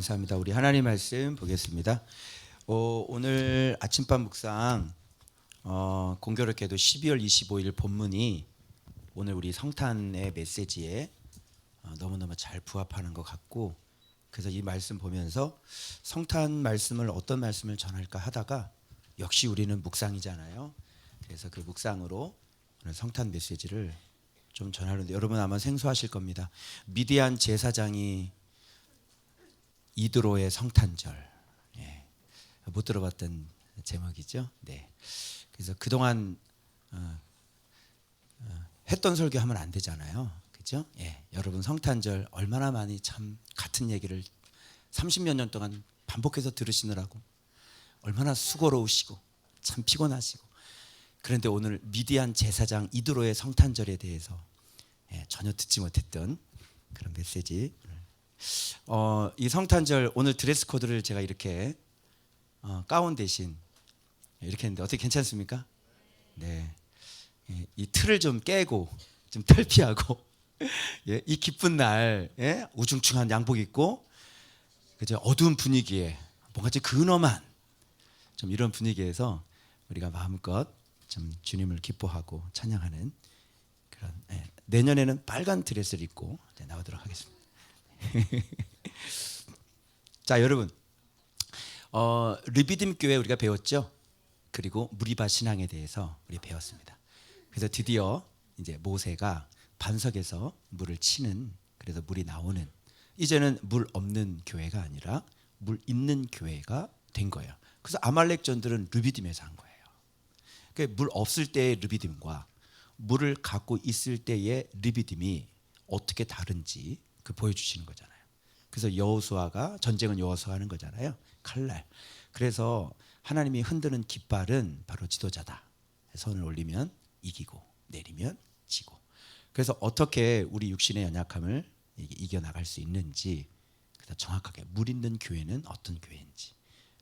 감사합니다. 우리 하나님 말씀 보겠습니다. 오늘 아침밥 묵상 공교롭게도 12월 25일 본문이 오늘 우리 성탄의 메시지에 너무너무 잘 부합하는 것 같고, 그래서 이 말씀 보면서 성탄 말씀을 어떤 말씀을 전할까 하다가 역시 우리는 묵상이잖아요. 그래서 그 묵상으로 오늘 성탄 메시지를 좀 전하는데, 여러분 아마 생소하실 겁니다. 미디안 제사장이 이드로의 성탄절, 못 들어봤던 제목이죠. 네. 그래서 그동안 했던 설교하면 안 되잖아요. 그죠? 여러분 성탄절 얼마나 많이 참 같은 얘기를 30몇 년 동안 반복해서 들으시느라고 얼마나 수고로우시고 참 피곤하시고, 그런데 오늘 미디안 제사장 이드로의 성탄절에 대해서 전혀 듣지 못했던 그런 메시지. 이 성탄절 오늘 드레스 코드를 제가 이렇게 가운 대신 이렇게 했는데 어떻게 괜찮습니까? 네. 이 틀을 좀 깨고 좀 탈피하고 이 기쁜 날 우중충한 양복 입고, 그죠? 어두운 분위기에 뭔가 좀 근엄한 좀 이런 분위기에서 우리가 마음껏 좀 주님을 기뻐하고 찬양하는 그런, 내년에는 빨간 드레스를 입고 나오도록 하겠습니다. 자, 여러분, 르비딤 교회 우리가 배웠죠. 그리고 무리바 신앙에 대해서 우리 배웠습니다. 그래서 드디어 이제 모세가 반석에서 물을 치는, 그래서 물이 나오는, 이제는 물 없는 교회가 아니라 물 있는 교회가 된 거예요. 그래서 아말렉 전들은 르비딤에서 한 거예요. 그러니까 물 없을 때의 르비딤과 물을 갖고 있을 때의 르비딤이 어떻게 다른지 그 보여주시는 거잖아요. 그래서 여호수아가, 전쟁은 여호수아가 하는 거잖아요. 칼날. 그래서 하나님이 흔드는 깃발은 바로 지도자다. 손을 올리면 이기고 내리면 지고. 그래서 어떻게 우리 육신의 연약함을 이겨나갈 수 있는지, 그래서 정확하게 물 있는 교회는 어떤 교회인지,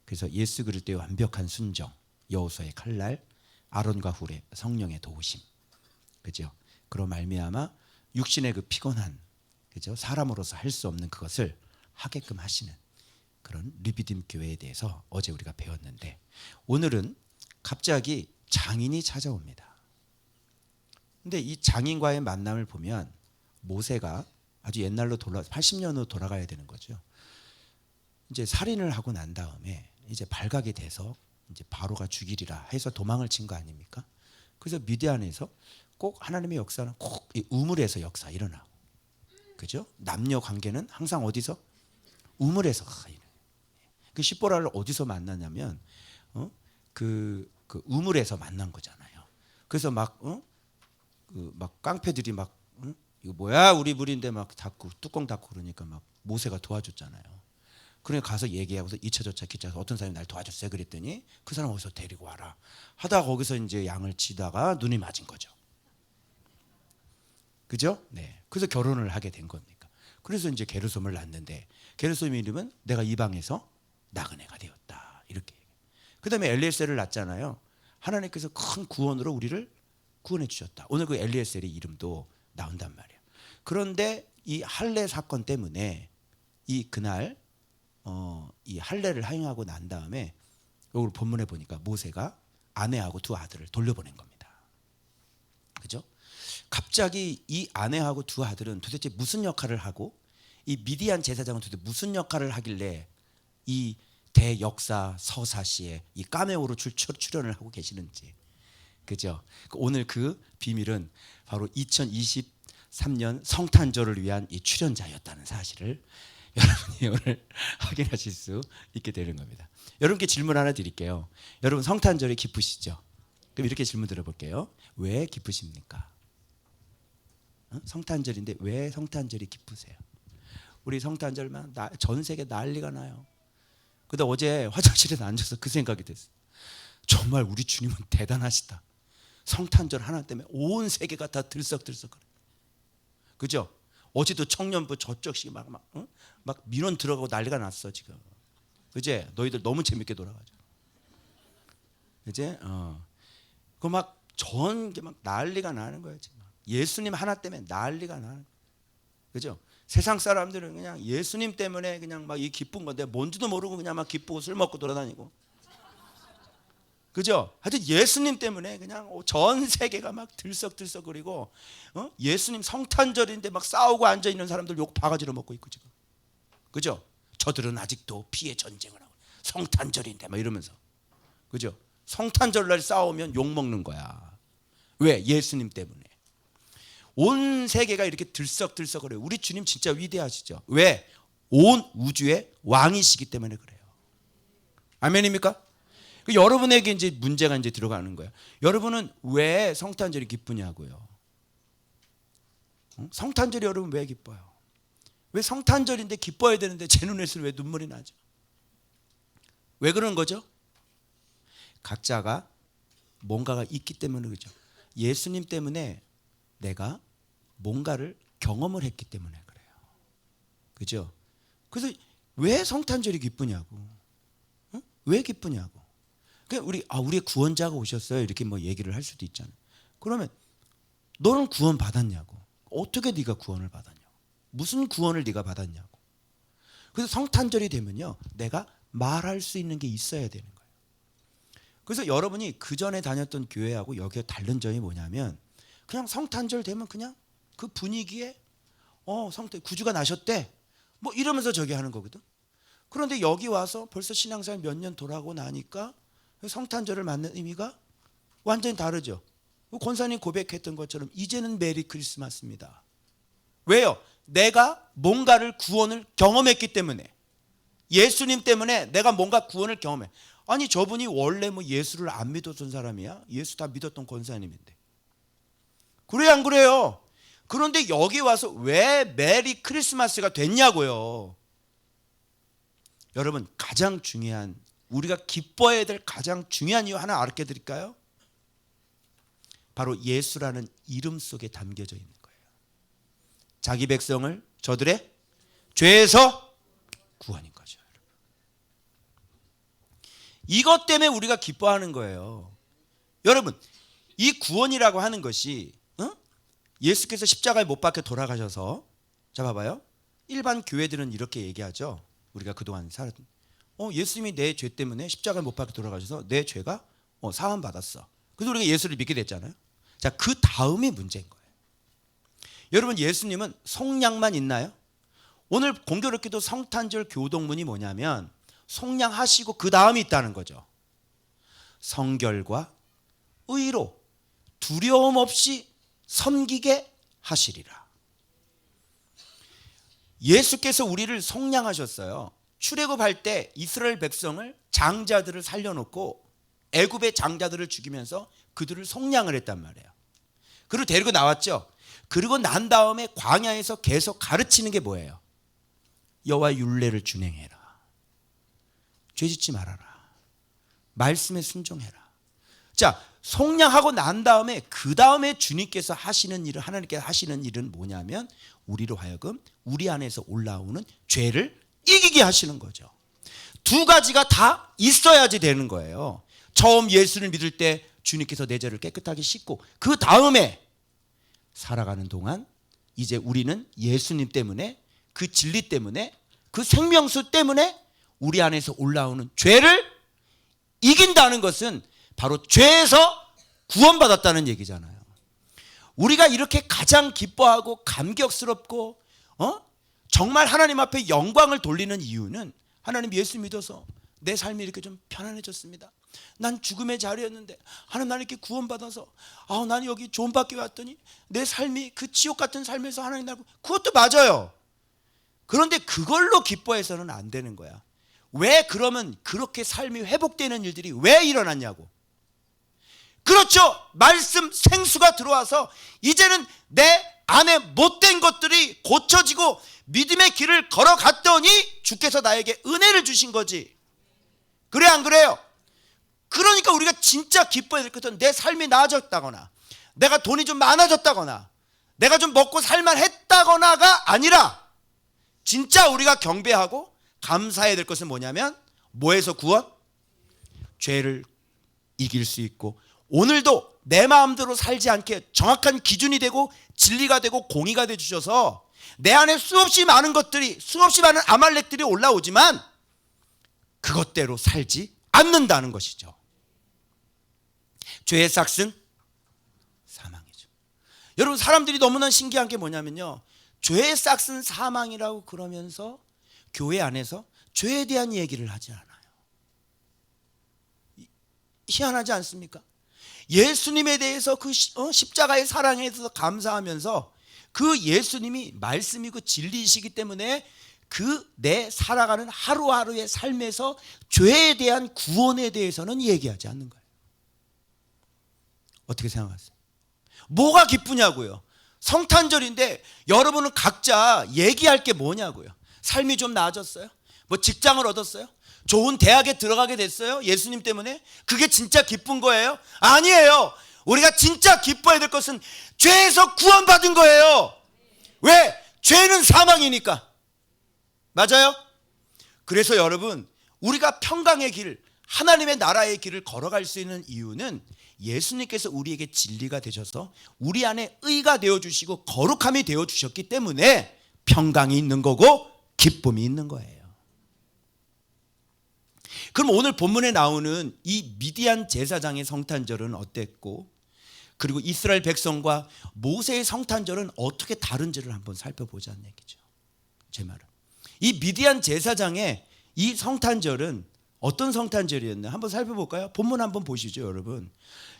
그래서 예수 그리스도의 완벽한 순종, 여호수아의 칼날, 아론과 훌의 성령의 도우심, 그죠? 그로 말미암아 육신의 그 피곤한, 그죠? 사람으로서 할 수 없는 그것을 하게끔 하시는 그런 르비딤 교회에 대해서 어제 우리가 배웠는데, 오늘은 갑자기 장인이 찾아옵니다. 근데 이 장인과의 만남을 보면 모세가 아주 옛날로 80년으로 돌아가야 되는 거죠. 이제 살인을 하고 난 다음에 이제 발각이 돼서 이제 바로가 죽이리라 해서 도망을 친 거 아닙니까? 그래서 미디안에서 꼭 하나님의 역사는 꼭 이 우물에서 역사 일어나고, 그죠? 남녀 관계는 항상 어디서? 우물에서. 그 십보라를 어디서 만나냐면 그 우물에서 만난 거잖아요. 그래서 막 깡패들이 막 이거 뭐야 우리 물인데 막 닫고 뚜껑 닫고 그러니까 막 모세가 도와줬잖아요. 그러니까 가서 얘기하고서 이차저차 기차에서 어떤 사람이 날 도와줬어요 그랬더니 그 사람 어디서 데리고 와라 하다가 거기서 이제 양을 치다가 눈이 맞은 거죠. 그죠? 네. 그래서 결혼을 하게 된 겁니까? 그래서 이제 게르솜을 낳는데, 게르솜 이름은 내가 이방에서 나그네가 되었다, 이렇게. 그다음에 엘리에셀을 낳잖아요. 하나님께서 큰 구원으로 우리를 구원해 주셨다. 오늘 그 엘리에셀의 이름도 나온단 말이에요. 그런데 이 할례 사건 때문에 그날 이 할례를 행하고 난 다음에 여기 본문에 보니까 모세가 아내하고 두 아들을 돌려보낸 겁니다. 그죠? 갑자기 이 아내하고 두 아들은 도대체 무슨 역할을 하고, 이 미디안 제사장은 도대체 무슨 역할을 하길래 이 대역사 서사시에 이 카메오로 출연을 하고 계시는지, 그죠? 오늘 그 비밀은 바로 2023년 성탄절을 위한 이 출연자였다는 사실을 여러분이 오늘 확인하실 수 있게 되는 겁니다. 여러분께 질문 하나 드릴게요. 여러분 성탄절이 기쁘시죠? 그럼 이렇게 질문 드려볼게요. 왜 기쁘십니까? 성탄절인데 왜 성탄절이 기쁘세요? 우리 성탄절만 전 세계 난리가 나요. 근데 어제 화장실에 앉아서 그 생각이 됐어요. 정말 우리 주님은 대단하시다. 성탄절 하나 때문에 온 세계가 다 들썩들썩거려. 그죠? 어제도 청년부 저쪽씩 막 민원 들어가고 난리가 났어 지금. 그제? 너희들 너무 재밌게 놀아가지고. 그제? 그 막 전 게 막 난리가 나는 거예요 지금. 예수님 하나 때문에 난리가 나는 거예요. 그죠? 세상 사람들은 그냥 예수님 때문에 그냥 막 이 기쁜 건데 뭔지도 모르고 그냥 막 기쁘고 술 먹고 돌아다니고, 그죠? 하여튼 예수님 때문에 그냥 전 세계가 막 들썩들썩거리고, 예수님 성탄절인데 막 싸우고 앉아 있는 사람들 욕 바가지로 먹고 있고 지금, 그죠? 저들은 아직도 피해 전쟁을 하고 성탄절인데 막 이러면서, 그죠? 성탄절날 싸우면 욕 먹는 거야. 왜? 예수님 때문에. 온 세계가 이렇게 들썩들썩거려요. 우리 주님 진짜 위대하시죠? 왜? 온 우주의 왕이시기 때문에 그래요. 아멘입니까? 여러분에게 이제 문제가 이제 들어가는 거예요. 여러분은 왜 성탄절이 기쁘냐고요? 성탄절이 여러분 왜 기뻐요? 왜 성탄절인데 기뻐야 되는데 제 눈에서 왜 눈물이 나죠? 왜 그런 거죠? 각자가 뭔가가 있기 때문에 그죠. 예수님 때문에 내가 뭔가를 경험을 했기 때문에 그래요. 그죠? 그래서 왜 성탄절이 기쁘냐고. 왜 기쁘냐고. 우리의 구원자가 오셨어요. 이렇게 뭐 얘기를 할 수도 있잖아요. 그러면 너는 구원 받았냐고. 어떻게 네가 구원을 받았냐고. 무슨 구원을 네가 받았냐고. 그래서 성탄절이 되면요, 내가 말할 수 있는 게 있어야 되는 거예요. 그래서 여러분이 그 전에 다녔던 교회하고 여기에 다른 점이 뭐냐면, 그냥 성탄절 되면 그냥 그 분위기에 구주가 나셨대 뭐 이러면서 저기 하는 거거든. 그런데 여기 와서 벌써 신앙생활 몇 년 돌아가고 나니까 성탄절을 맞는 의미가 완전히 다르죠. 권사님 고백했던 것처럼 이제는 메리 크리스마스입니다. 왜요? 내가 뭔가를 구원을 경험했기 때문에. 예수님 때문에 내가 뭔가 구원을 경험해. 아니 저분이 원래 뭐 예수를 안 믿었던 사람이야? 예수 다 믿었던 권사님인데. 그래요 안 그래요? 그런데 여기 와서 왜 메리 크리스마스가 됐냐고요. 여러분, 가장 중요한, 우리가 기뻐해야 될 가장 중요한 이유 하나 알게 드릴까요? 바로 예수라는 이름 속에 담겨져 있는 거예요. 자기 백성을 저들의 죄에서 구원인 거죠. 이것 때문에 우리가 기뻐하는 거예요. 여러분, 이 구원이라고 하는 것이 예수께서 십자가에 못 박혀 돌아가셔서, 자 봐봐요. 일반 교회들은 이렇게 얘기하죠. 우리가 그동안 살았던, 예수님이 내 죄 때문에 십자가에 못 박혀 돌아가셔서 내 죄가 사함 받았어. 그래서 우리가 예수를 믿게 됐잖아요. 자, 그 다음이 문제인 거예요. 여러분, 예수님은 속량만 있나요? 오늘 공교롭게도 성탄절 교동문이 뭐냐면 속량하시고 그 다음이 있다는 거죠. 성결과 의로 두려움 없이 섬기게 하시리라. 예수께서 우리를 속량하셨어요. 출애굽할 때 이스라엘 백성을, 장자들을 살려놓고 애굽의 장자들을 죽이면서 그들을 속량을 했단 말이에요. 그리고 데리고 나왔죠. 그리고 난 다음에 광야에서 계속 가르치는 게 뭐예요? 여호와 율례를 준행해라. 죄짓지 말아라. 말씀에 순종해라. 자, 속량하고 난 다음에 그 다음에 주님께서 하시는 일은, 하나님께서 하시는 일은 뭐냐면 우리로 하여금 우리 안에서 올라오는 죄를 이기게 하시는 거죠. 두 가지가 다 있어야지 되는 거예요. 처음 예수를 믿을 때 주님께서 내 죄를 깨끗하게 씻고 그 다음에 살아가는 동안 이제 우리는 예수님 때문에, 그 진리 때문에, 그 생명수 때문에 우리 안에서 올라오는 죄를 이긴다는 것은 바로 죄에서 구원받았다는 얘기잖아요. 우리가 이렇게 가장 기뻐하고 감격스럽고 정말 하나님 앞에 영광을 돌리는 이유는, 하나님 예수 믿어서 내 삶이 이렇게 좀 편안해졌습니다. 난 죽음의 자리였는데 하나님 나를 이렇게 구원받아서 나는 여기 좋은 밖에 왔더니 내 삶이 그 지옥 같은 삶에서 하나님 나를, 그것도 맞아요. 그런데 그걸로 기뻐해서는 안 되는 거야. 왜? 그러면 그렇게 삶이 회복되는 일들이 왜 일어났냐고. 그렇죠. 말씀 생수가 들어와서 이제는 내 안에 못된 것들이 고쳐지고 믿음의 길을 걸어갔더니 주께서 나에게 은혜를 주신 거지. 그래 안 그래요? 그러니까 우리가 진짜 기뻐해야 될 것은 내 삶이 나아졌다거나, 내가 돈이 좀 많아졌다거나, 내가 좀 먹고 살만했다거나가 아니라, 진짜 우리가 경배하고 감사해야 될 것은 뭐냐면, 뭐에서 구원? 죄를 이길 수 있고, 오늘도 내 마음대로 살지 않게 정확한 기준이 되고 진리가 되고 공의가 돼 주셔서 내 안에 수없이 많은 것들이, 수없이 많은 아말렉들이 올라오지만 그것대로 살지 않는다는 것이죠. 죄의 삭은 사망이죠. 여러분, 사람들이 너무나 신기한 게 뭐냐면요, 죄의 삭은 사망이라고 그러면서 교회 안에서 죄에 대한 얘기를 하지 않아요. 희한하지 않습니까? 예수님에 대해서 그 십자가의 사랑에 대해서 감사하면서 그 예수님이 말씀이고 진리이시기 때문에 그 내 살아가는 하루하루의 삶에서 죄에 대한 구원에 대해서는 얘기하지 않는 거예요. 어떻게 생각하세요? 뭐가 기쁘냐고요? 성탄절인데 여러분은 각자 얘기할 게 뭐냐고요? 삶이 좀 나아졌어요? 뭐 직장을 얻었어요? 좋은 대학에 들어가게 됐어요? 예수님 때문에? 그게 진짜 기쁜 거예요? 아니에요. 우리가 진짜 기뻐해야 될 것은 죄에서 구원받은 거예요. 왜? 죄는 사망이니까. 맞아요? 그래서 여러분, 우리가 평강의 길, 하나님의 나라의 길을 걸어갈 수 있는 이유는 예수님께서 우리에게 진리가 되셔서 우리 안에 의가 되어주시고 거룩함이 되어주셨기 때문에 평강이 있는 거고 기쁨이 있는 거예요. 그럼 오늘 본문에 나오는 이 미디안 제사장의 성탄절은 어땠고, 그리고 이스라엘 백성과 모세의 성탄절은 어떻게 다른지를 한번 살펴보자는 얘기죠. 제 말은 이 미디안 제사장의 이 성탄절은 어떤 성탄절이었나 한번 살펴볼까요? 본문 한번 보시죠, 여러분.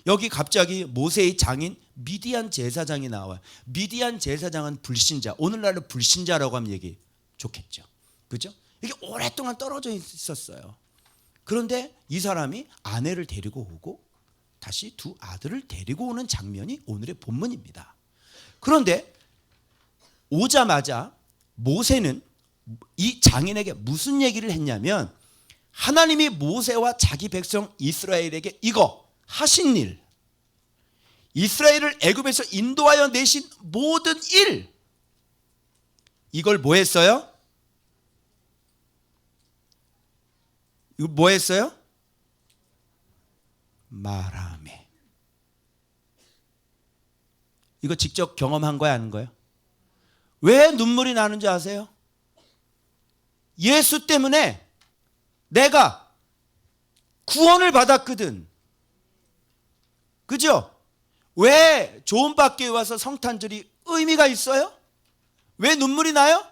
여기 갑자기 모세의 장인 미디안 제사장이 나와요. 미디안 제사장은 불신자, 오늘날은 불신자라고 하면 얘기 좋겠죠, 그죠? 이게 오랫동안 떨어져 있었어요. 그런데 이 사람이 아내를 데리고 오고 다시 두 아들을 데리고 오는 장면이 오늘의 본문입니다. 그런데 오자마자 모세는 이 장인에게 무슨 얘기를 했냐면, 하나님이 모세와 자기 백성 이스라엘에게 이거 하신 일, 이스라엘을 애굽에서 인도하여 내신 모든 일, 이걸 뭐 했어요? 이거 뭐 했어요? 말하매. 이거 직접 경험한 거야, 아닌 거예요? 왜 눈물이 나는지 아세요? 예수 때문에 내가 구원을 받았거든. 그죠? 왜 좋은 밖에 와서 성탄절이 의미가 있어요? 왜 눈물이 나요?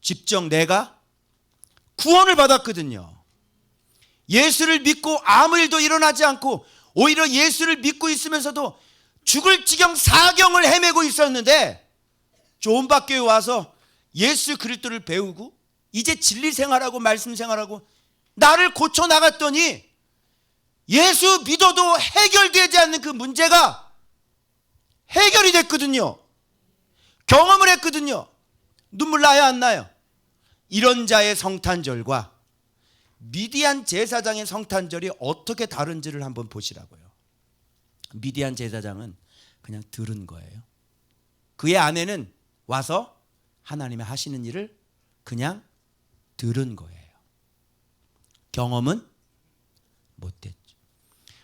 직접 내가 구원을 받았거든요. 예수를 믿고 아무 일도 일어나지 않고 오히려 예수를 믿고 있으면서도 죽을 지경 사경을 헤매고 있었는데 좋은 밖에 와서 예수 그리스도를 배우고 이제 진리 생활하고 말씀 생활하고 나를 고쳐 나갔더니 예수 믿어도 해결되지 않는 그 문제가 해결이 됐거든요. 경험을 했거든요. 눈물 나요, 안 나요? 이런 자의 성탄절과 미디안 제사장의 성탄절이 어떻게 다른지를 한번 보시라고요. 미디안 제사장은 그냥 들은 거예요. 그의 아내는 와서 하나님의 하시는 일을 그냥 들은 거예요. 경험은 못했죠.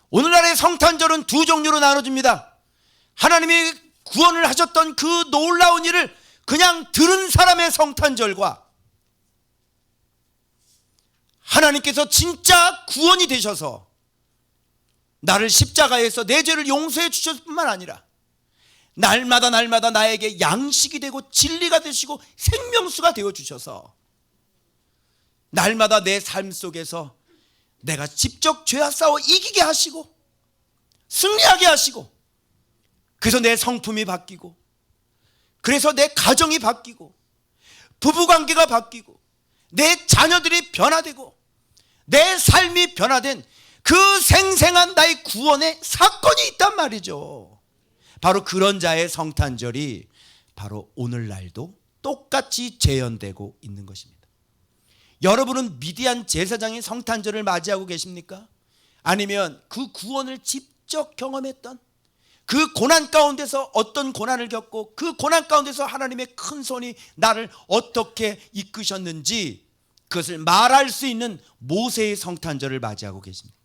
오늘날의 성탄절은 두 종류로 나눠집니다. 하나님이 구원을 하셨던 그 놀라운 일을 그냥 들은 사람의 성탄절과 하나님께서 진짜 구원이 되셔서 나를 십자가에서 내 죄를 용서해 주셨을 뿐만 아니라 날마다 나에게 양식이 되고 진리가 되시고 생명수가 되어 주셔서 날마다 내 삶 속에서 내가 직접 죄와 싸워 이기게 하시고 승리하게 하시고, 그래서 내 성품이 바뀌고, 그래서 내 가정이 바뀌고, 부부관계가 바뀌고, 내 자녀들이 변화되고, 내 삶이 변화된 그 생생한 나의 구원의 사건이 있단 말이죠. 바로 그런 자의 성탄절이 바로 오늘날도 똑같이 재현되고 있는 것입니다. 여러분은 미디안 제사장의 성탄절을 맞이하고 계십니까? 아니면 그 구원을 직접 경험했던 그 고난 가운데서 어떤 고난을 겪고 그 고난 가운데서 하나님의 큰 손이 나를 어떻게 이끄셨는지 그것을 말할 수 있는 모세의 성탄절을 맞이하고 계십니까?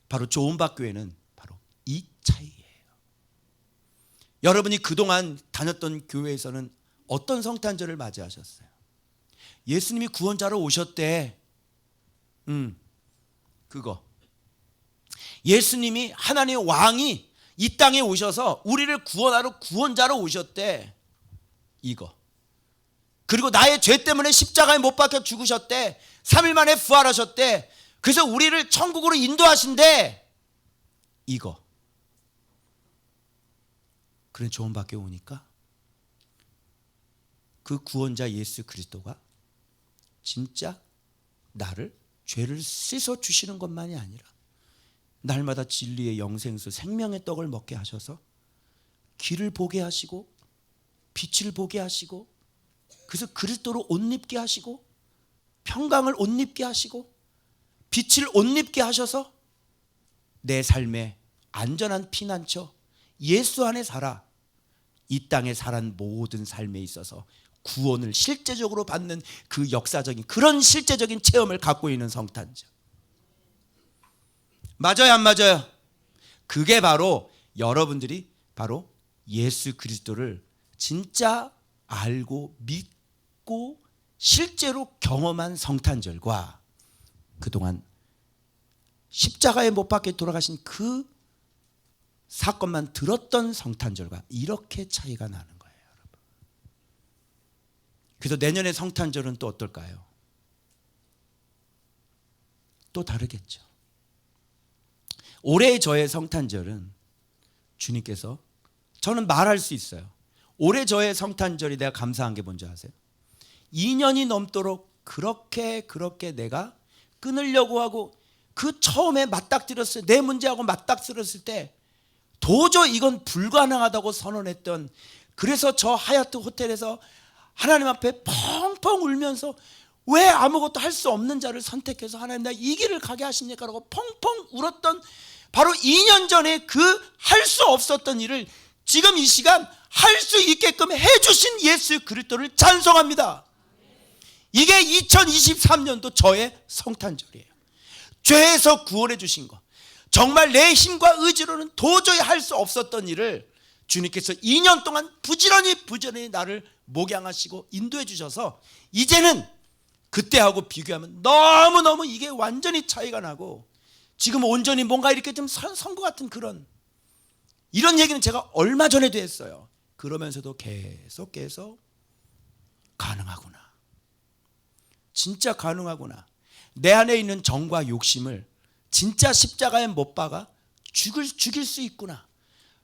바로 조은박 교회는 바로 이 차이예요. 여러분이 그동안 다녔던 교회에서는 어떤 성탄절을 맞이하셨어요? 예수님이 구원자로 오셨대. 그거. 예수님이 하나님의 왕이 이 땅에 오셔서 우리를 구원하러 구원자로 오셨대. 이거. 그리고 나의 죄 때문에 십자가에 못 박혀 죽으셨대. 3일 만에 부활하셨대. 그래서 우리를 천국으로 인도하신대. 이거. 그런 조언밖에 오니까 그 구원자 예수 그리스도가 진짜 나를 죄를 씻어 주시는 것만이 아니라 날마다 진리의 영생수 생명의 떡을 먹게 하셔서 길을 보게 하시고 빛을 보게 하시고 그래서 그리스도로 옷 입게 하시고 평강을 옷 입게 하시고 빛을 옷 입게 하셔서 내 삶에 안전한 피난처 예수 안에 살아 이 땅에 살한 모든 삶에 있어서 구원을 실제적으로 받는 그 역사적인 그런 실제적인 체험을 갖고 있는 성탄절. 맞아요, 안 맞아요? 그게 바로 여러분들이 바로 예수 그리스도를 진짜 알고 믿고 실제로 경험한 성탄절과 그동안 십자가에 못 박혀 돌아가신 그 사건만 들었던 성탄절과 이렇게 차이가 나는 거예요, 여러분. 그래서 내년의 성탄절은 또 어떨까요? 또 다르겠죠. 올해의 저의 성탄절은 주님께서 저는 말할 수 있어요. 올해 저의 성탄절이 내가 감사한 게 뭔지 아세요? 2년이 넘도록 그렇게 내가 끊으려고 하고 그 처음에 맞닥뜨렸어요. 내 문제하고 맞닥뜨렸을 때 도저히 이건 불가능하다고 선언했던, 그래서 저 하얏트 호텔에서 하나님 앞에 펑펑 울면서 왜 아무것도 할 수 없는 자를 선택해서 하나님 나 이 길을 가게 하십니까? 라고 펑펑 울었던 바로 2년 전에 그 할 수 없었던 일을 지금 이 시간 할 수 있게끔 해주신 예수 그리스도를 찬송합니다. 이게 2023년도 저의 성탄절이에요. 죄에서 구원해 주신 것, 정말 내 힘과 의지로는 도저히 할 수 없었던 일을 주님께서 2년 동안 부지런히 나를 목양하시고 인도해 주셔서 이제는 그때하고 비교하면 너무너무 이게 완전히 차이가 나고 지금 온전히 뭔가 이렇게 좀 선 것 같은 그런 이런 얘기는 제가 얼마 전에도 했어요. 그러면서도 계속 가능하구나. 진짜 가능하구나. 내 안에 있는 정과 욕심을 진짜 십자가에 못 박아 죽일 수 있구나.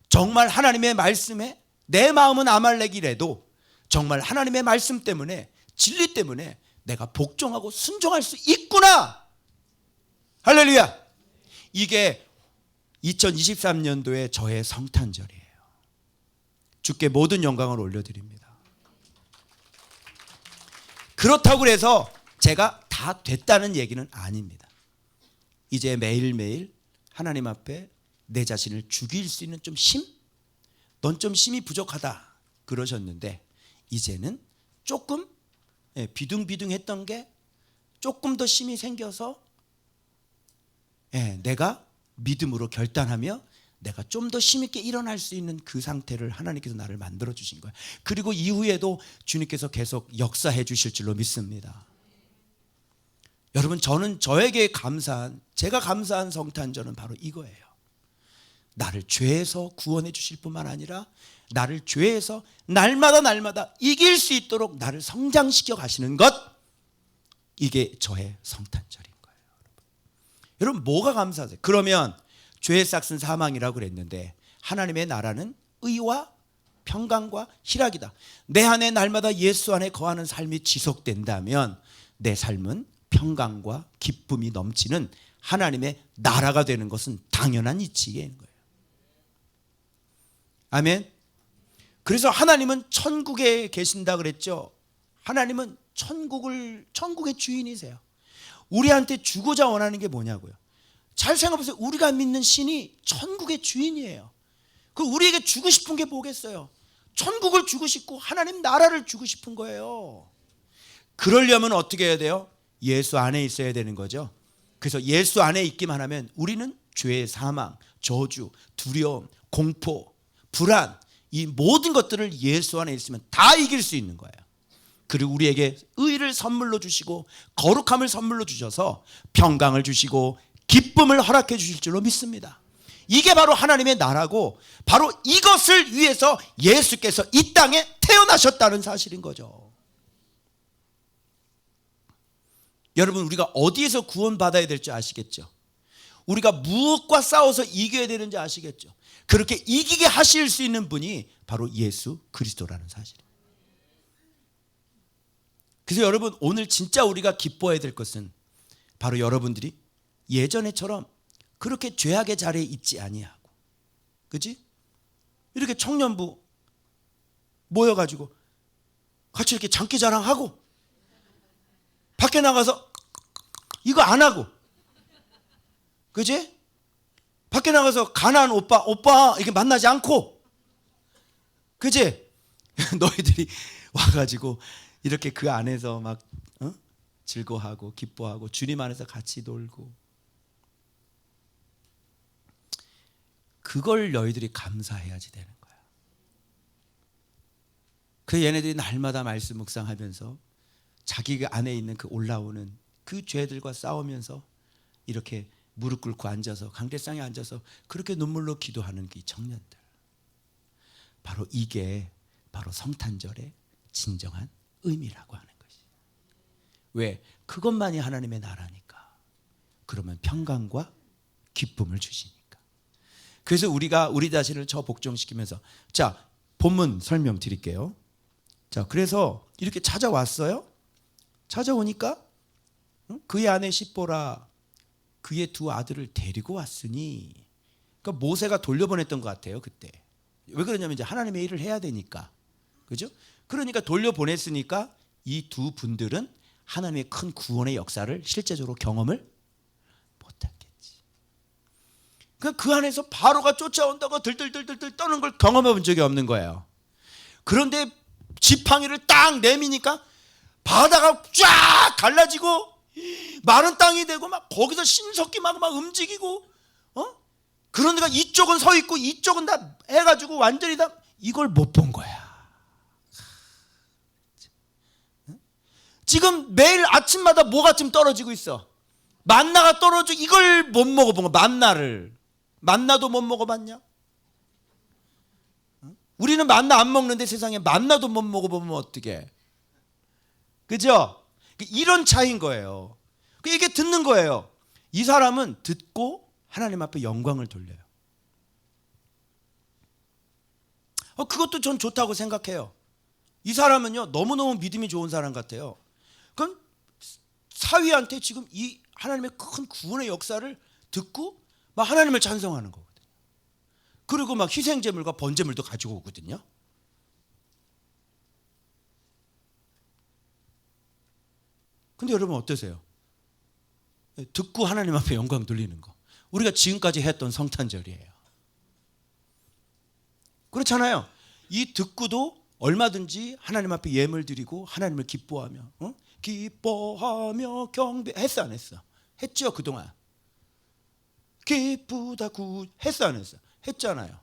정말 하나님의 말씀에 내 마음은 아말렉이라도 정말 하나님의 말씀 때문에 진리 때문에 내가 복종하고 순종할 수 있구나. 할렐루야. 이게 2023년도의 저의 성탄절이에요. 주께 모든 영광을 올려드립니다. 그렇다고 해서 제가 다 됐다는 얘기는 아닙니다. 이제 매일매일 하나님 앞에 내 자신을 죽일 수 있는 좀 힘? 넌 좀 힘이 부족하다 그러셨는데 이제는 조금 비둥비둥했던 게 조금 더 힘이 생겨서 내가 믿음으로 결단하며 내가 좀 더 힘있게 일어날 수 있는 그 상태를 하나님께서 나를 만들어 주신 거예요. 그리고 이후에도 주님께서 계속 역사해 주실 줄로 믿습니다. 여러분, 저는 저에게 제가 감사한 성탄절은 바로 이거예요. 나를 죄에서 구원해 주실 뿐만 아니라 나를 죄에서 날마다 이길 수 있도록 나를 성장시켜 가시는 것, 이게 저의 성탄절인 거예요. 여러분 뭐가 감사하세요? 그러면 죄의 싹은 사망이라고 그랬는데 하나님의 나라는 의와 평강과 희락이다. 내 안에 날마다 예수 안에 거하는 삶이 지속된다면 내 삶은 평강과 기쁨이 넘치는 하나님의 나라가 되는 것은 당연한 이치인 거예요. 아멘. 그래서 하나님은 천국에 계신다 그랬죠. 하나님은 천국의 주인이세요. 우리한테 주고자 원하는 게 뭐냐고요. 잘 생각해보세요. 우리가 믿는 신이 천국의 주인이에요. 그 우리에게 주고 싶은 게 뭐겠어요? 천국을 주고 싶고 하나님 나라를 주고 싶은 거예요. 그러려면 어떻게 해야 돼요? 예수 안에 있어야 되는 거죠. 그래서 예수 안에 있기만 하면 우리는 죄의 사망, 저주, 두려움, 공포, 불안 이 모든 것들을 예수 안에 있으면 다 이길 수 있는 거예요. 그리고 우리에게 의를 선물로 주시고 거룩함을 선물로 주셔서 평강을 주시고 기쁨을 허락해 주실 줄로 믿습니다. 이게 바로 하나님의 나라고 바로 이것을 위해서 예수께서 이 땅에 태어나셨다는 사실인 거죠. 여러분, 우리가 어디에서 구원받아야 될지 아시겠죠? 우리가 무엇과 싸워서 이겨야 되는지 아시겠죠? 그렇게 이기게 하실 수 있는 분이 바로 예수 그리스도라는 사실이에요. 그래서 여러분, 오늘 진짜 우리가 기뻐해야 될 것은 바로 여러분들이 예전에처럼 그렇게 죄악의 자리에 있지 아니하고, 그렇지? 이렇게 청년부 모여가지고 같이 이렇게 장기자랑하고 밖에 나가서 이거 안 하고, 그렇지? 밖에 나가서 가난한 오빠 이렇게 만나지 않고, 그렇지? 너희들이 와가지고 이렇게 그 안에서 막 즐거워하고 기뻐하고 주님 안에서 같이 놀고, 그걸 너희들이 감사해야지 되는 거야. 그 얘네들이 날마다 말씀 묵상하면서 자기 안에 있는 그 올라오는 그 죄들과 싸우면서 이렇게 무릎 꿇고 앉아서 강대상에 앉아서 그렇게 눈물로 기도하는 그 청년들, 바로 이게 바로 성탄절의 진정한 의미라고 하는 것이. 왜? 그것만이 하나님의 나라니까. 그러면 평강과 기쁨을 주시니까. 그래서 우리가 우리 자신을 저 복종시키면서, 자, 본문 설명 드릴게요. 자, 그래서 이렇게 찾아왔어요. 찾아오니까 그의 아내 시보라 그의 두 아들을 데리고 왔으니, 그러니까 모세가 돌려보냈던 것 같아요 그때. 왜 그러냐면 이제 하나님의 일을 해야 되니까, 그죠? 그러니까 돌려보냈으니까 이 두 분들은 하나님의 큰 구원의 역사를 실제적으로 경험을 못했겠지. 그러니까 그 안에서 바로가 쫓아온다고 들들들들들 떠는 걸 경험해 본 적이 없는 거예요. 그런데 지팡이를 딱 내미니까 바다가 쫙 갈라지고 마른 땅이 되고 막 거기서 신석기 막 움직이고, 그런데가 이쪽은 서 있고 이쪽은 다 해가지고 완전히 다 이걸 못 본 거야. 지금 매일 아침마다 뭐가 지금 떨어지고 있어. 만나가 떨어지고 이걸 못 먹어본 거야. 만나도 못 먹어봤냐? 우리는 만나 안 먹는데 세상에 만나도 못 먹어보면 어떡해. 그죠? 이런 차이인 거예요. 이게 듣는 거예요. 이 사람은 듣고 하나님 앞에 영광을 돌려요. 그것도 전 좋다고 생각해요. 이 사람은요, 너무너무 믿음이 좋은 사람 같아요. 그럼 사위한테 지금 이 하나님의 큰 구원의 역사를 듣고 막 하나님을 찬송하는 거거든요. 그리고 막 희생제물과 번제물도 가지고 오거든요. 근데 여러분 어떠세요? 듣고 하나님 앞에 영광 돌리는 거, 우리가 지금까지 했던 성탄절이에요. 그렇잖아요. 이 듣고도 얼마든지 하나님 앞에 예물 드리고 하나님을 기뻐하며, 기뻐하며 경배했어 안 했어? 했죠. 그동안 기쁘다 했어 안 했어? 했잖아요.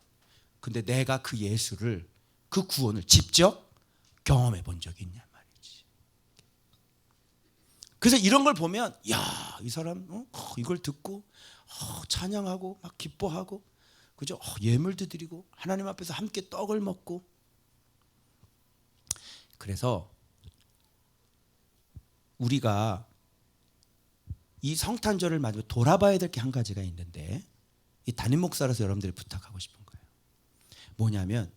근데 내가 그 예수를, 그 구원을 직접 경험해 본 적이 있냐 말이지. 그래서 이런 걸 보면, 야, 이 사람 이걸 듣고 찬양하고 막 기뻐하고, 그죠? 예물도 드리고 하나님 앞에서 함께 떡을 먹고. 그래서 우리가 이 성탄절을 맞으며 돌아봐야 될 게 한 가지가 있는데, 이 담임 목사로서 여러분들이 부탁하고 싶은 거예요. 뭐냐면,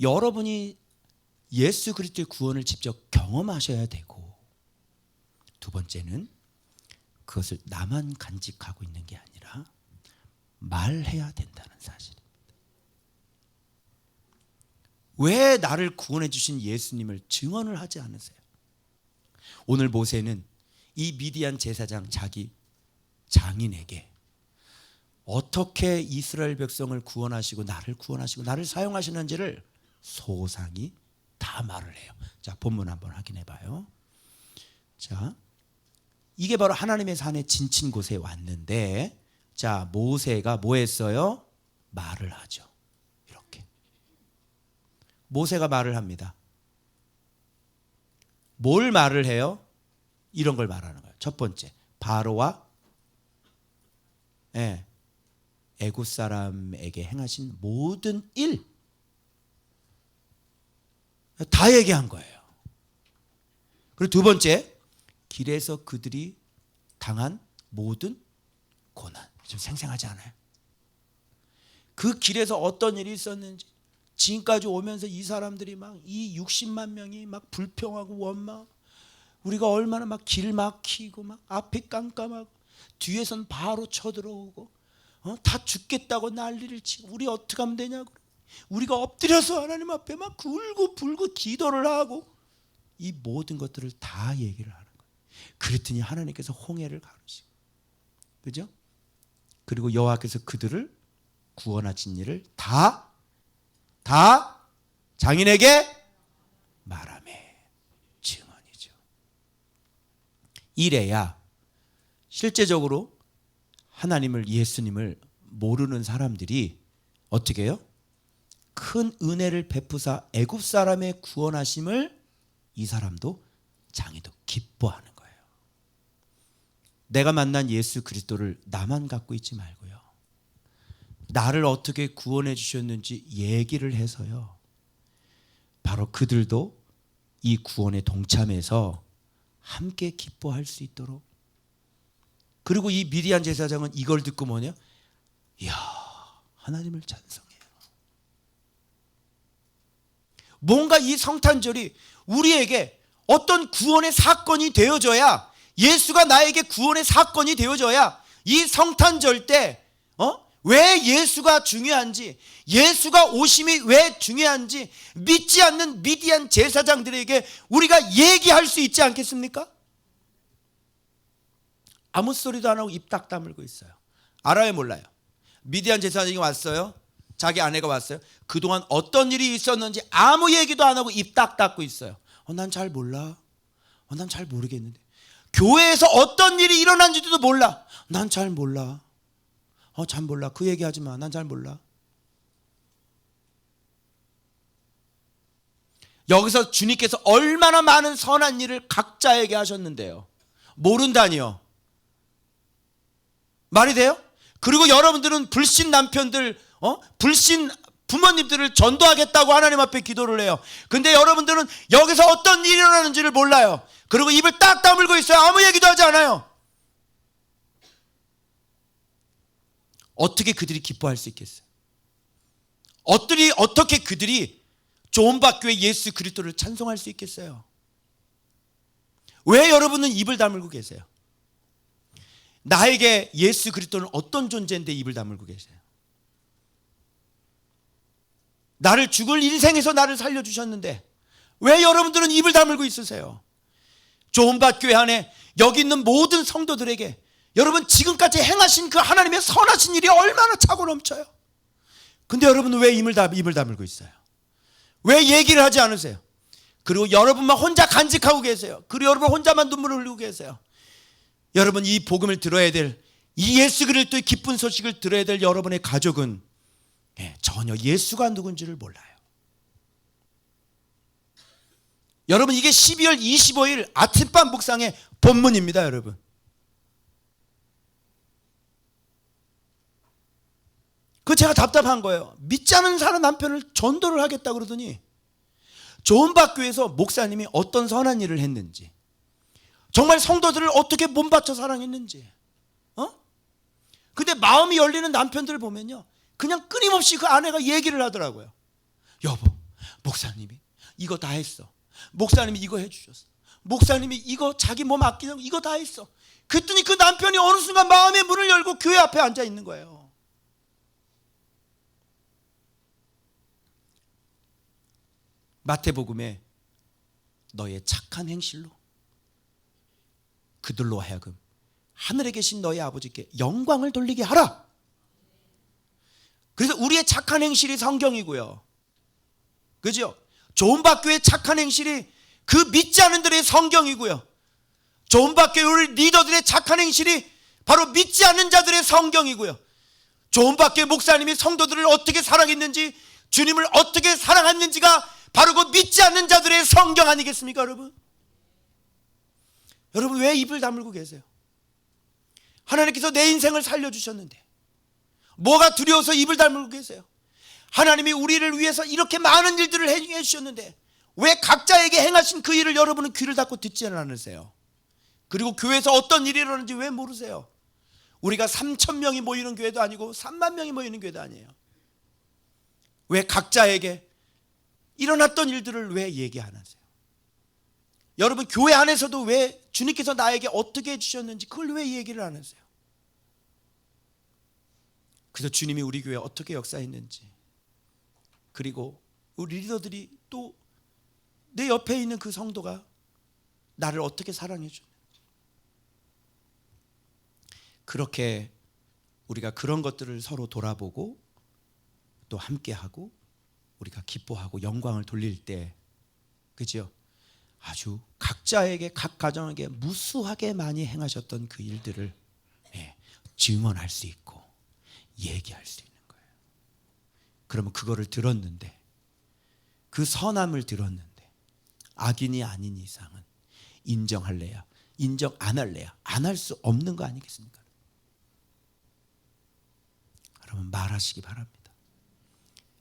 여러분이 예수 그리스도의 구원을 직접 경험하셔야 되고, 두 번째는 그것을 나만 간직하고 있는 게 아니라 말해야 된다는 사실입니다. 왜 나를 구원해 주신 예수님을 증언을 하지 않으세요? 오늘 모세는 이 미디안 제사장 자기 장인에게 어떻게 이스라엘 백성을 구원하시고 나를 구원하시고 나를 사용하시는지를 소상히 다 말을 해요. 자, 본문 한번 확인해 봐요. 자, 이게 바로 하나님의 산에 진친 곳에 왔는데, 자, 모세가 뭐 했어요? 말을 하죠. 이렇게. 모세가 말을 합니다. 뭘 말을 해요? 이런 걸 말하는 거예요. 첫 번째, 바로와 애굽 사람에게 행하신 모든 일 다 얘기한 거예요. 그리고 두 번째, 길에서 그들이 당한 모든 고난. 좀 생생하지 않아요? 그 길에서 어떤 일이 있었는지, 지금까지 오면서 이 사람들이 막 이 60만 명이 막 불평하고 원망, 우리가 얼마나 막 길 막히고 막 앞이 깜깜하고 뒤에선 바로 쳐들어오고 다 죽겠다고 난리를 치고 우리 어떻게 하면 되냐고, 우리가 엎드려서 하나님 앞에 막 울고 불고 기도를 하고, 이 모든 것들을 다 얘기를 하는 거예요. 그랬더니 하나님께서 홍해를 가르시고, 그죠? 그리고 여호와께서 그들을 구원하신 일을 다 장인에게 말하매. 증언이죠. 이래야 실제적으로 하나님을, 예수님을 모르는 사람들이 어떻게 해요? 큰 은혜를 베푸사 애굽 사람의 구원하심을 이 사람도, 장인도 기뻐하는 거예요. 내가 만난 예수 그리스도를 나만 갖고 있지 말고요, 나를 어떻게 구원해 주셨는지 얘기를 해서요, 바로 그들도 이 구원에 동참해서 함께 기뻐할 수 있도록. 그리고 이 미디안 제사장은 이걸 듣고 뭐냐? 이야, 하나님을 찬송해요. 뭔가 이 성탄절이 우리에게 어떤 구원의 사건이 되어져야, 예수가 나에게 구원의 사건이 되어져야 이 성탄절 때 왜 예수가 중요한지, 예수가 오심이 왜 중요한지 믿지 않는 미디안 제사장들에게 우리가 얘기할 수 있지 않겠습니까? 아무 소리도 안 하고 입 딱 다물고 있어요. 알아요, 몰라요? 미디안 제사장이 왔어요. 자기 아내가 왔어요. 그동안 어떤 일이 있었는지 아무 얘기도 안 하고 입 딱 닫고 있어요. 난 잘 몰라. 난 잘 모르겠는데. 교회에서 어떤 일이 일어난지도 몰라. 난 잘 몰라. 잘 몰라. 그 얘기하지 마. 난 잘 몰라. 여기서 주님께서 얼마나 많은 선한 일을 각자에게 하셨는데요, 모른다니요. 말이 돼요? 그리고 여러분들은 불신 남편들, 불신 부모님들을 전도하겠다고 하나님 앞에 기도를 해요. 근데 여러분들은 여기서 어떤 일이 일어나는지를 몰라요. 그리고 입을 딱 다물고 있어요. 아무 얘기도 하지 않아요. 어떻게 그들이 기뻐할 수 있겠어요? 어떻게 그들이 좋은 박교의 예수 그리스도를 찬송할 수 있겠어요? 왜 여러분은 입을 다물고 계세요? 나에게 예수 그리스도는 어떤 존재인데 입을 다물고 계세요? 나를 죽을 인생에서 나를 살려주셨는데 왜 여러분들은 입을 다물고 있으세요? 좋은 박교회 안에 여기 있는 모든 성도들에게 여러분 지금까지 행하신 그 하나님의 선하신 일이 얼마나 차고 넘쳐요. 근데 여러분은 왜 입을 다물고 있어요? 왜 얘기를 하지 않으세요? 그리고 여러분만 혼자 간직하고 계세요. 그리고 여러분 혼자만 눈물을 흘리고 계세요. 여러분, 이 복음을 들어야 될, 이 예수 그리스도의 기쁜 소식을 들어야 될 여러분의 가족은 전혀 예수가 누군지를 몰라요. 여러분, 이게 12월 25일 아침밤 묵상의 본문입니다. 여러분, 그 제가 답답한 거예요. 믿지 않은 사람 남편을 전도를 하겠다 그러더니 좋은 박교에서 목사님이 어떤 선한 일을 했는지, 정말 성도들을 어떻게 몸바쳐 사랑했는지, 근데 마음이 열리는 남편들을 보면요, 그냥 끊임없이 그 아내가 얘기를 하더라고요. 여보, 목사님이 이거 다 했어. 목사님이 이거 해주셨어. 목사님이 이거 자기 몸 아끼려고 이거 다 했어. 그랬더니 그 남편이 어느 순간 마음의 문을 열고 교회 앞에 앉아 있는 거예요. 마태복음에 너의 착한 행실로 그들로 하여금 하늘에 계신 너의 아버지께 영광을 돌리게 하라. 그래서 우리의 착한 행실이 성경이고요, 그죠? 좋은 박교의 착한 행실이 그 믿지 않은 들의 성경이고요, 좋은 박교의 우리 리더들의 착한 행실이 바로 믿지 않는 자들의 성경이고요, 좋은 박교의 목사님이 성도들을 어떻게 사랑했는지, 주님을 어떻게 사랑했는지가 바로 그 믿지 않는 자들의 성경 아니겠습니까, 여러분? 여러분, 왜 입을 다물고 계세요? 하나님께서 내 인생을 살려주셨는데 뭐가 두려워서 입을 다물고 계세요? 하나님이 우리를 위해서 이렇게 많은 일들을 행해 주셨는데 왜 각자에게 행하신 그 일을 여러분은 귀를 닫고 듣지 않으세요? 그리고 교회에서 어떤 일이 일어나는지 왜 모르세요? 우리가 3,000명이 모이는 교회도 아니고 3만 명이 모이는 교회도 아니에요. 왜 각자에게 일어났던 일들을 왜 얘기 안 하세요? 여러분, 교회 안에서도 왜 주님께서 나에게 어떻게 해주셨는지 그걸 왜 얘기를 안 하세요? 그래서 주님이 우리 교회에 어떻게 역사했는지, 그리고 우리 리더들이 또 내 옆에 있는 그 성도가 나를 어떻게 사랑해 주는지, 그렇게 우리가 그런 것들을 서로 돌아보고 또 함께하고 우리가 기뻐하고 영광을 돌릴 때, 그죠? 아주 각자에게, 각 가정에게 무수하게 많이 행하셨던 그 일들을 증언할 수 있고 얘기할 수 있는 거예요. 그러면 그거를 들었는데, 그 선함을 들었는데 악인이 아닌 이상은 인정할래야, 인정 안 할래야 안 할 수 없는 거 아니겠습니까? 여러분, 말하시기 바랍니다.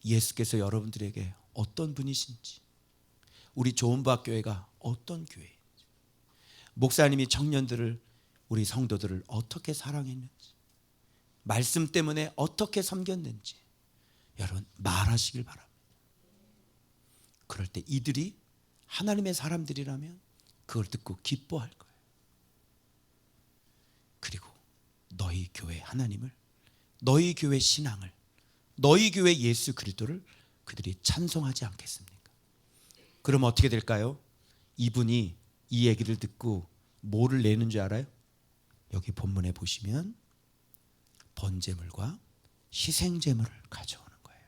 예수께서 여러분들에게 어떤 분이신지, 우리 좋은부학교회가 어떤 교회인지, 목사님이 청년들을, 우리 성도들을 어떻게 사랑했는지, 말씀 때문에 어떻게 섬겼는지 여러분 말하시길 바랍니다. 그럴 때 이들이 하나님의 사람들이라면 그걸 듣고 기뻐할 거예요. 그리고 너희 교회 하나님을, 너희 교회 신앙을, 너희 교회 예수 그리스도를 그들이 찬송하지 않겠습니까? 그러면 어떻게 될까요? 이분이 이 얘기를 듣고 뭐를 내는 줄 알아요? 여기 본문에 보시면 번제물과 희생제물을 가져오는 거예요.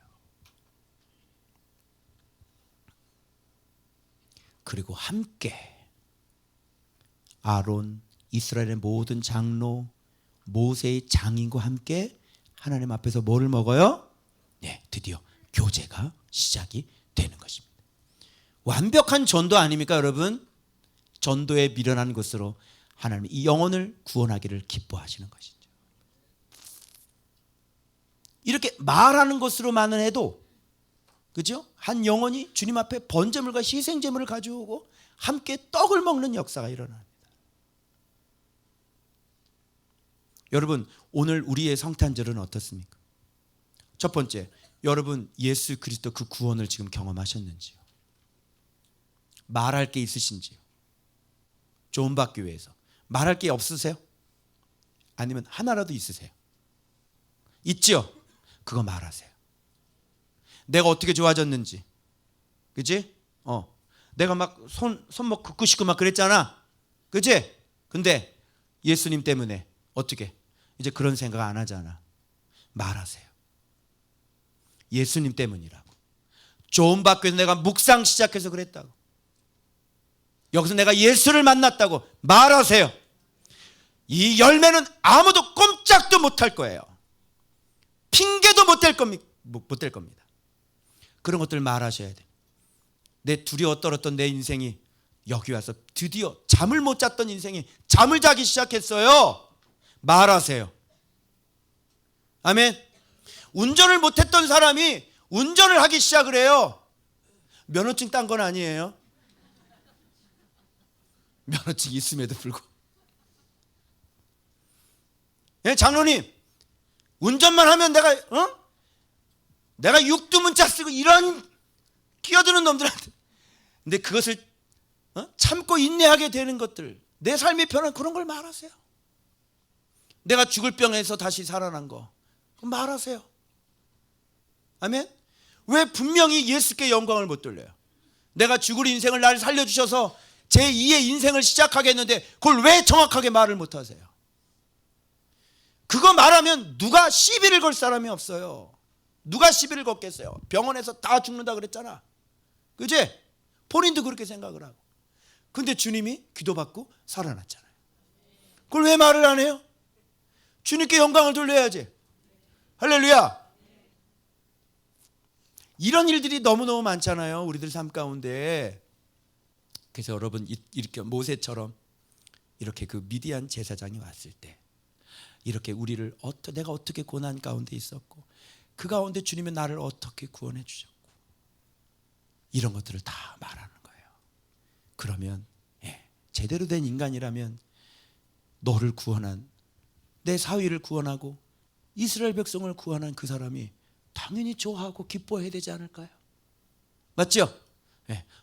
그리고 함께 아론, 이스라엘의 모든 장로, 모세의 장인과 함께 하나님 앞에서 뭐를 먹어요? 네, 드디어 교제가 시작이 되는 것입니다. 완벽한 전도 아닙니까, 여러분? 전도에 미련한 것으로 하나님이 이 영혼을 구원하기를 기뻐하시는 것이죠. 이렇게 말하는 것으로만은 해도, 그죠? 한 영혼이 주님 앞에 번제물과 희생제물을 가져오고 함께 떡을 먹는 역사가 일어납니다. 여러분, 오늘 우리의 성탄절은 어떻습니까? 첫 번째, 여러분 예수 그리스도 그 구원을 지금 경험하셨는지요? 말할 게 있으신지요? 좋은부학교회에서 말할 게 없으세요? 아니면 하나라도 있으세요? 있지요? 그거 말하세요. 내가 어떻게 좋아졌는지, 그치? 내가 막 손목 긋고 싶고 막 그랬잖아, 그치? 근데 예수님 때문에 어떻게 이제 그런 생각 안 하잖아. 말하세요. 예수님 때문이라고. 좋은부학교에서 내가 묵상 시작해서 그랬다고, 여기서 내가 예수를 만났다고 말하세요. 이 열매는 아무도 꼼짝도 못할 거예요. 핑계도 못될 겁니다. 그런 것들 말하셔야 돼. 내 두려워 떨었던 내 인생이 여기 와서 드디어 잠을 못 잤던 인생이 잠을 자기 시작했어요. 말하세요. 아멘. 운전을 못했던 사람이 운전을 하기 시작을 해요. 면허증 딴 건 아니에요. 면허증 있음에도 불구하고. 예, 장로님, 운전만 하면 내가 육두문자 쓰고 이런 끼어드는 놈들한테, 근데 그것을 참고 인내하게 되는 것들, 내 삶이 변한 그런 걸 말하세요. 내가 죽을 병에서 다시 살아난 거 말하세요. 아멘. 왜 분명히 예수께 영광을 못 돌려요? 내가 죽을 인생을 날 살려주셔서 제2의 인생을 시작하게 했는데 그걸 왜 정확하게 말을 못하세요? 그거 말하면 누가 시비를 걸 사람이 없어요. 누가 시비를 걷겠어요? 병원에서 다 죽는다 그랬잖아, 그치? 본인도 그렇게 생각을 하고. 근데 주님이 기도받고 살아났잖아요. 그걸 왜 말을 안 해요? 주님께 영광을 돌려야지. 할렐루야. 이런 일들이 너무너무 많잖아요, 우리들 삶 가운데. 그래서 여러분, 이렇게 모세처럼 이렇게 그 미디안 제사장이 왔을 때 이렇게 우리를 내가 어떻게 고난 가운데 있었고 그 가운데 주님이 나를 어떻게 구원해 주셨고 이런 것들을 다 말하는 거예요. 그러면 제대로 된 인간이라면 너를 구원한, 내 사위를 구원하고 이스라엘 백성을 구원한 그 사람이 당연히 좋아하고 기뻐해야 되지 않을까요? 맞죠?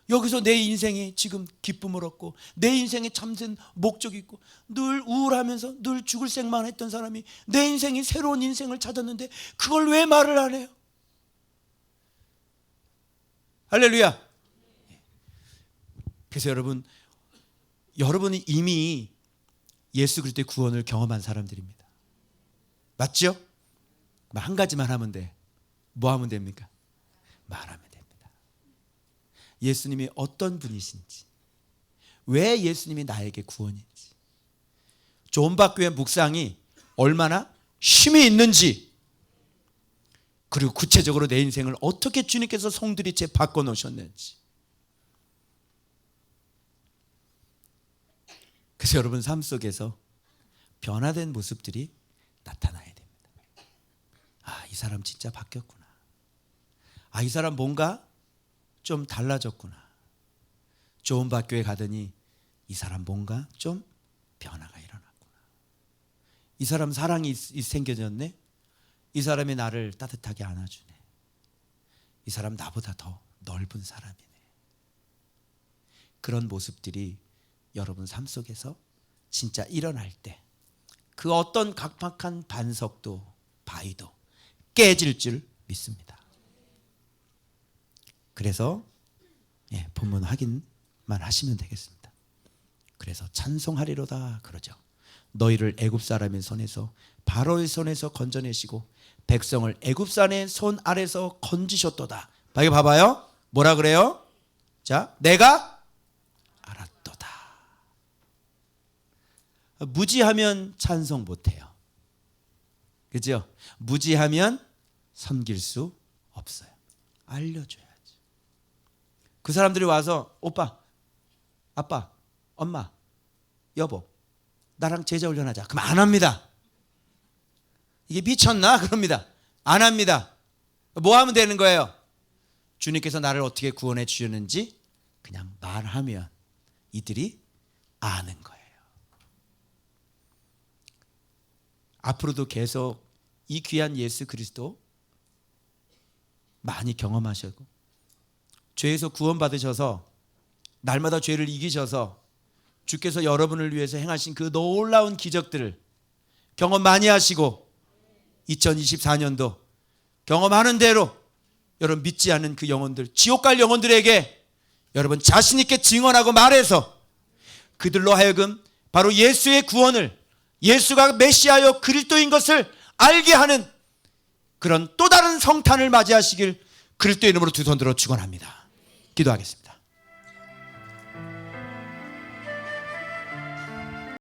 여기서 내 인생이 지금 기쁨을 얻고 내 인생에 참된 목적이 있고 늘 우울하면서 늘 죽을 생만 했던 사람이 내 인생이 새로운 인생을 찾았는데 그걸 왜 말을 안 해요? 할렐루야. 그래서 여러분이 이미 예수 그리스도의 구원을 경험한 사람들입니다. 맞죠? 한 가지만 하면 돼. 뭐 하면 됩니까? 말하면 됩니다. 예수님이 어떤 분이신지, 왜 예수님이 나에게 구원인지, 존박교회 묵상이 얼마나 힘이 있는지, 그리고 구체적으로 내 인생을 어떻게 주님께서 송두리째 바꿔놓으셨는지. 그래서 여러분 삶 속에서 변화된 모습들이 나타나야 됩니다. 이 사람 진짜 바뀌었구나. 이 사람 뭔가 좀 달라졌구나. 좋은 학교에 가더니 이 사람 뭔가 좀 변화가 일어났구나. 이 사람 사랑이 생겨졌네. 이 사람이 나를 따뜻하게 안아주네. 이 사람 나보다 더 넓은 사람이네. 그런 모습들이 여러분 삶 속에서 진짜 일어날 때 그 어떤 각박한 반석도 바위도 깨질 줄 믿습니다. 그래서 본문 확인만 하시면 되겠습니다. 그래서 찬송하리로다 그러죠. 너희를 애굽 사람의 손에서 바로의 손에서 건져내시고 백성을 애굽 사람의 손 아래서 건지셨도다. 여기 봐봐요. 뭐라 그래요? 자, 내가 알았도다. 무지하면 찬송 못해요. 그죠? 무지하면 섬길 수 없어요. 알려줘야지. 그 사람들이 와서 오빠, 아빠, 엄마, 여보, 나랑 제자 훈련하자. 그럼 안 합니다. 이게 미쳤나? 그럽니다. 안 합니다. 뭐 하면 되는 거예요? 주님께서 나를 어떻게 구원해 주셨는지 그냥 말하면 이들이 아는 거예요. 앞으로도 계속 이 귀한 예수 그리스도 많이 경험하시고 죄에서 구원받으셔서 날마다 죄를 이기셔서 주께서 여러분을 위해서 행하신 그 놀라운 기적들을 경험 많이 하시고 2024년도 경험하는 대로 여러분 믿지 않는 그 영혼들, 지옥 갈 영혼들에게 여러분 자신 있게 증언하고 말해서 그들로 하여금 바로 예수의 구원을, 예수가 메시아여 그리스도인 것을 알게 하는 그런 또 다른 성탄을 맞이하시길 그리스도의 이름으로 두 손 들어 축원합니다. 기도하겠습니다.